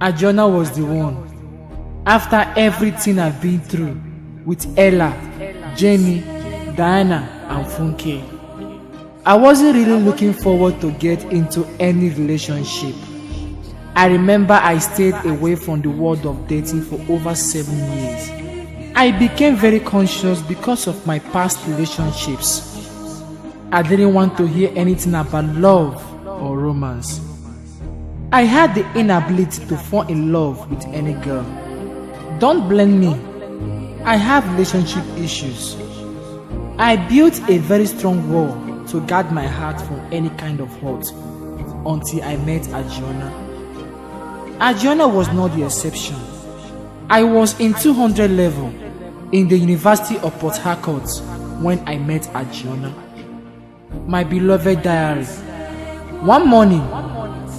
Adriana was the one. After everything I've been through with Ella, Jamie, Diana, and Funke, I wasn't really looking forward to get into any relationship. I remember I stayed away from the world of dating for over 7 years. I became very conscious because of my past relationships. I didn't want to hear anything about love or romance. I had the inability to fall in love with any girl. Don't blame me. I have relationship issues. I built a very strong wall to guard my heart from any kind of hurt until I met Adriana. Adriana was not the exception. I was in 200 level in the University of Port Harcourt when I met Adriana. My beloved diary. One morning,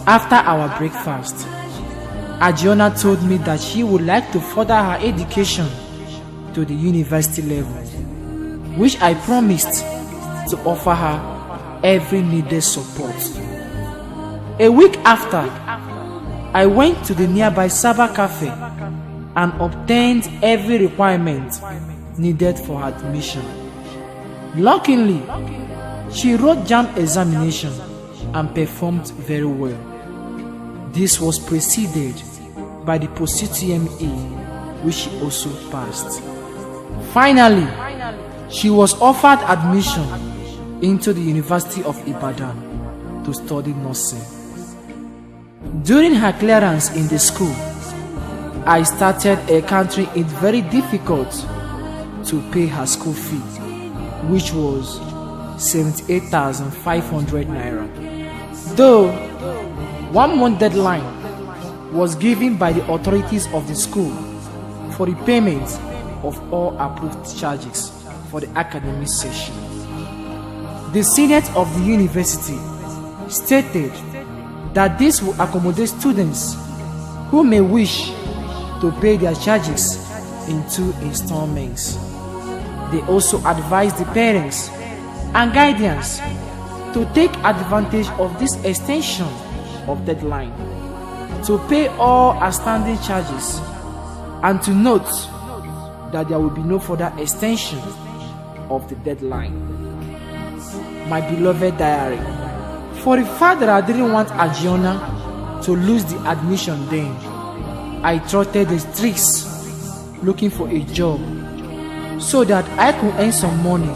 after our breakfast, Adriana told me that she would like to further her education to the university level, which I promised to offer her every needed support. A week after, I went to the nearby Cyber Cafe and obtained every requirement needed for her admission. Luckily, she wrote JAMB examination and performed very well. This was preceded by the post-UTME, which she also passed. Finally, she was offered admission into the University of Ibadan to study nursing. During her clearance in the school, I started encountering it very difficult to pay her school fee, which was 78,500 naira. Though 1 month deadline was given by the authorities of the school for the payment of all approved charges for the academic session. The Senate of the university stated that this will accommodate students who may wish to pay their charges in 2 installments. They also advised the parents and guardians to take advantage of this extension of deadline to pay all outstanding charges and to note that there will be no further extension of the deadline. My beloved diary, for the fact that I didn't want Adriana to lose the admission then, I trotted the streets looking for a job so that I could earn some money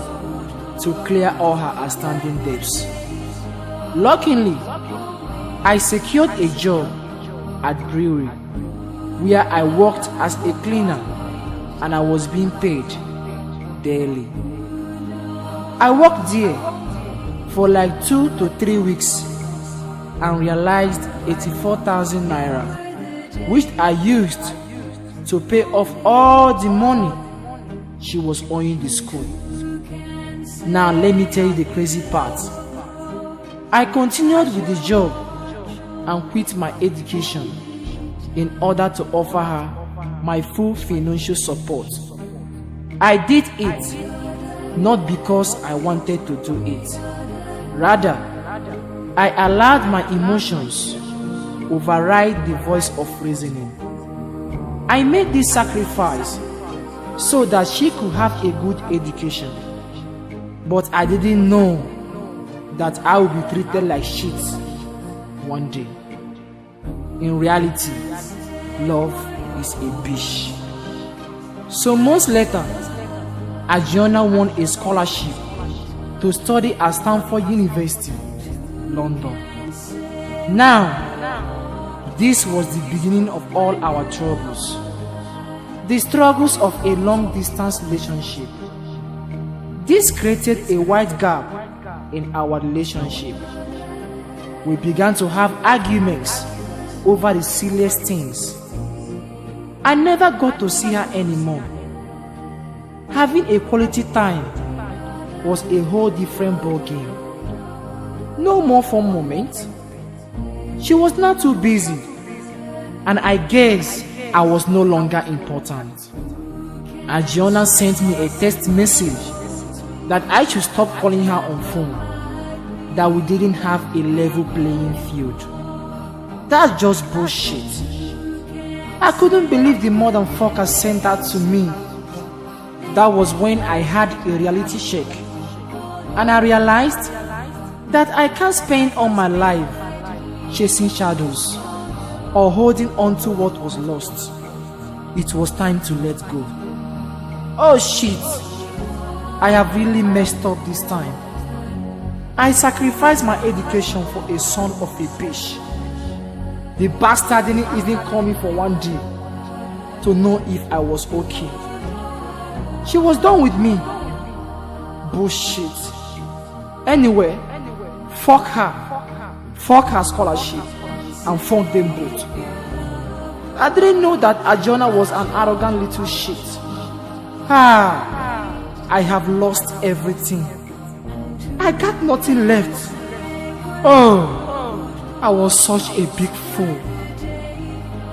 to clear all her outstanding debts. Luckily, I secured a job at brewery where I worked as a cleaner and I was being paid daily. I worked there for like 2 to 3 weeks and realized 84,000 naira, which I used to pay off all the money she was owing the school. Now let me tell you the crazy part. I continued with the job and quit my education in order to offer her my full financial support. I did it not because I wanted to do it. Rather, I allowed my emotions override the voice of reasoning. I made this sacrifice so that she could have a good education. But I didn't know that I would be treated like shit one day. In reality, love is a bitch. So months later, Adriana won a scholarship to study at Stanford University, London. Now, this was the beginning of all our troubles. The struggles of a long-distance relationship. This created a wide gap in our relationship. We began to have arguments over the silliest things. I never got to see her anymore. Having a quality time was a whole different ballgame. No more fun moments. She was not too busy, and I guess I was no longer important. Adriana sent me a text message that I should stop calling her on phone, that we didn't have a level playing field. That's just bullshit. I couldn't believe the mother fucker sent that to me. That was when I had a reality check, and I realized that I can't spend all my life chasing shadows or holding on to what was lost. It was time to let go. Oh shit, I have really messed up this time. I sacrificed my education for a son of a bitch. The bastard didn't even call me for one day to know if I was okay. She was done with me. Bullshit. Anyway, fuck her. Fuck her scholarship. And fuck them both. I didn't know that Ajona was an arrogant little shit. I have lost everything. I got nothing left. Oh, I was such a big fool.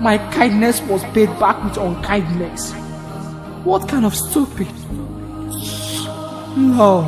My kindness was paid back with unkindness. What kind of stupid love?